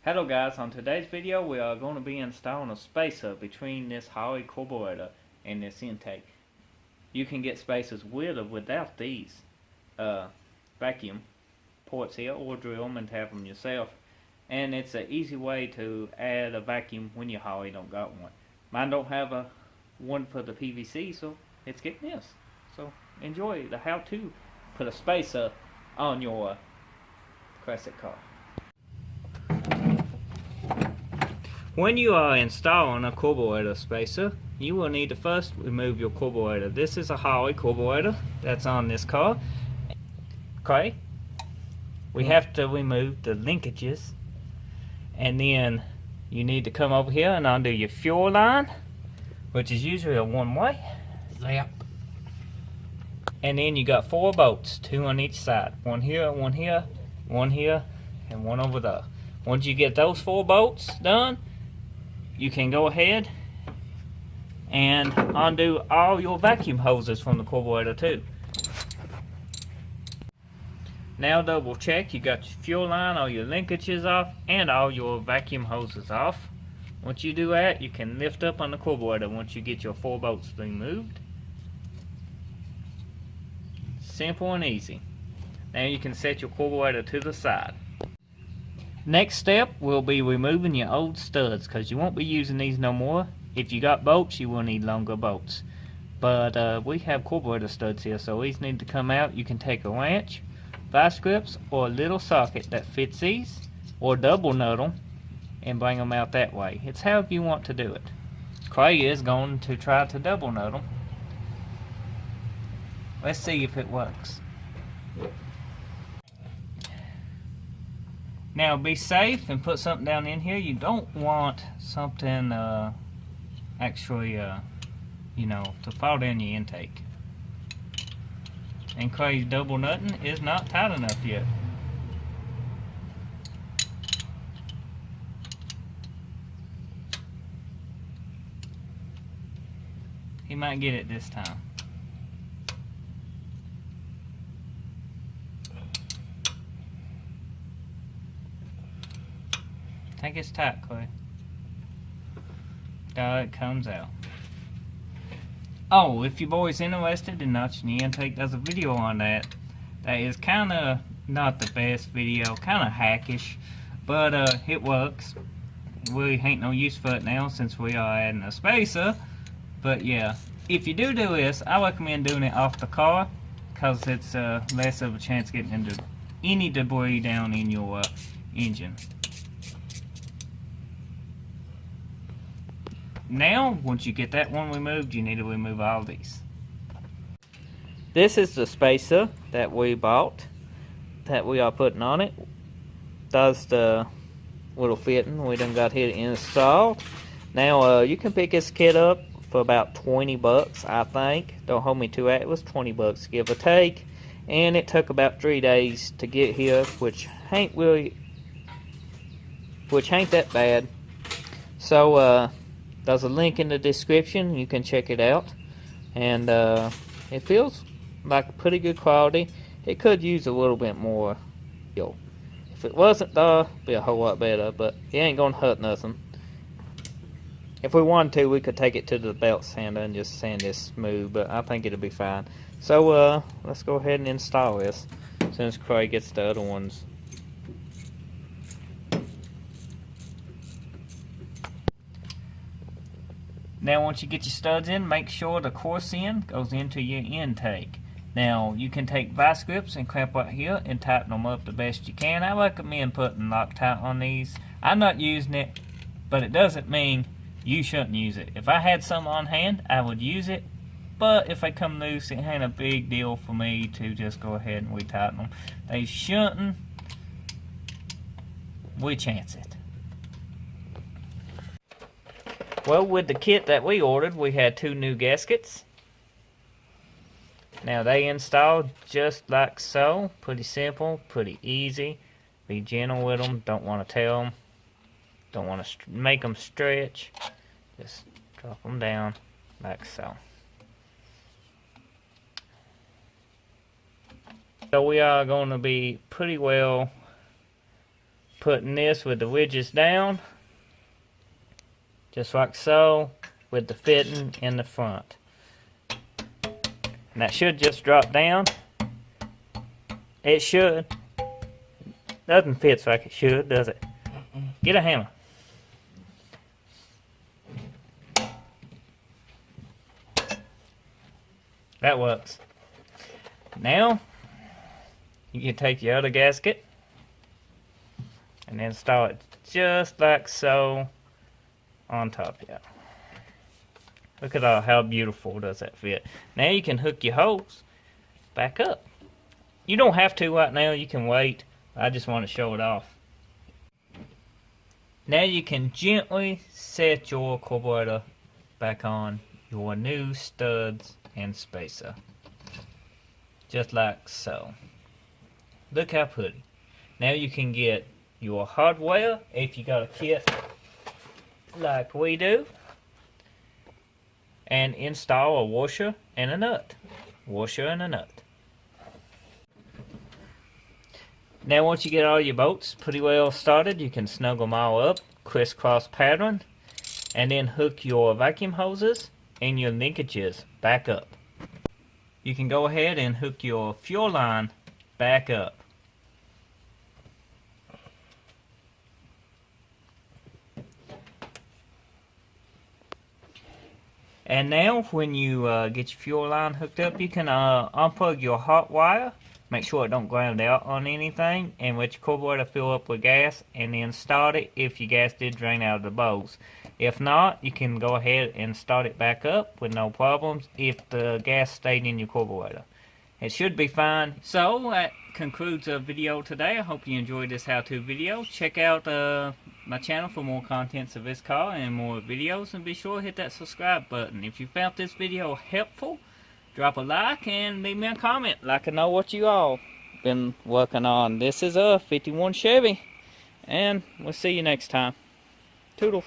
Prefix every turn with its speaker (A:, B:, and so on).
A: Hello guys, on today's video we are going to be installing a spacer between this Holley carburetor and this intake. You can get spacers with or without these vacuum ports here, or drill them and tap them yourself. And it's an easy way to add a vacuum when your Holley don't got one. Mine don't have one for the PVC, so it's getting this. So enjoy the how to put a spacer on your classic car. When you are installing a carburetor spacer, you will need to first remove your carburetor. This is a Holley carburetor that's on this car. Okay, we have to remove the linkages, and then you need to come over here and undo your fuel line, which is usually a one-way.
B: Zap.
A: And then you got 4 bolts, 2 on each side. One here, one here, one here, and one over there. Once you get those 4 bolts done, you can go ahead and undo all your vacuum hoses from the carburetor too. Now double check you got your fuel line, all your linkages off, and all your vacuum hoses off. Once you do that, you can lift up on the carburetor once you get your 4 bolts removed. Simple and easy. Now you can set your carburetor to the side. Next step will be removing your old studs, because you won't be using these no more. If you got bolts, you will need longer bolts. But we have carburetor studs here, so these need to come out. You can take a wrench, vice grips, or a little socket that fits these, or double nut them and bring them out that way. It's however you want to do it. Clay is going to try to double nut them. Let's see if it works. Now be safe and put something down in here. You don't want something actually to fall down your intake. And Clay's double nutting is not tight enough yet. He might get it this time. I think it's tight, Clay. It comes out. Oh, if your boy's interested in notching the intake, there's a video on that. That is kind of not the best video, kind of hackish, but it works. We ain't no use for it now since we are adding a spacer. But yeah, if you do this, I recommend doing it off the car, because it's less of a chance getting into any debris down in your engine. Now, once you get that one removed, you need to remove all these. This is the spacer that we bought, that we are putting on it. Does the little fitting we done got here installed. Now, you can pick this kit up for about 20 bucks, I think. Don't hold me to that. It was 20 bucks, give or take. And it took about 3 days to get here, which ain't that bad. So, there's a link in the description. You can check it out. And it feels like pretty good quality. It could use a little bit more fuel. If it wasn't there, it'd be a whole lot better. But it ain't going to hurt nothing. If we wanted to, we could take it to the belt sander and just sand this smooth. But I think it'll be fine. So let's go ahead and install this, since Craig gets the other ones. Now once you get your studs in, make sure the coarse end goes into your intake. Now you can take vice grips and clamp right here and tighten them up the best you can. I recommend putting Loctite on these. I'm not using it, but it doesn't mean you shouldn't use it. If I had some on hand, I would use it. But if they come loose, it ain't a big deal for me to just go ahead and retighten them. They shouldn't. We chance it. Well, with the kit that we ordered, we had 2 new gaskets. Now they installed just like so. Pretty simple, pretty easy. Be gentle with them. Don't want to tell them. Don't want to make them stretch. Just drop them down like so. So we are going to be pretty well putting this with the wedges down, just like so, with the fitting in the front. And that should just drop down. It should. Nothing fits like it should, does it? Get a hammer. That works. Now, you can take your other gasket and install it just like so on top here. Look at how beautiful does that fit. Now you can hook your hose back up. You don't have to right now, you can wait. I just want to show it off. Now you can gently set your carburetor back on your new studs and spacer. Just like so. Look how pretty. Now you can get your hardware if you got a kit like we do, and install a washer and a nut. Washer and a nut. Now once you get all your bolts pretty well started, you can snuggle them all up, crisscross pattern, and then hook your vacuum hoses and your linkages back up. You can go ahead and hook your fuel line back up. And now when you get your fuel line hooked up, you can unplug your hot wire. Make sure it don't ground out on anything, and let your carburetor fill up with gas, and then start it if your gas did drain out of the bowls. If not, you can go ahead and start it back up with no problems if the gas stayed in your carburetor. It should be fine. So that concludes the video today. I hope you enjoyed this how-to video. Check out my channel for more contents of this car and more videos, and be sure to hit that subscribe button. If you found this video helpful, drop a like and leave me a comment. Like I know what you all been working on. This is a 51 Chevy, and we'll see you next time. Toodles.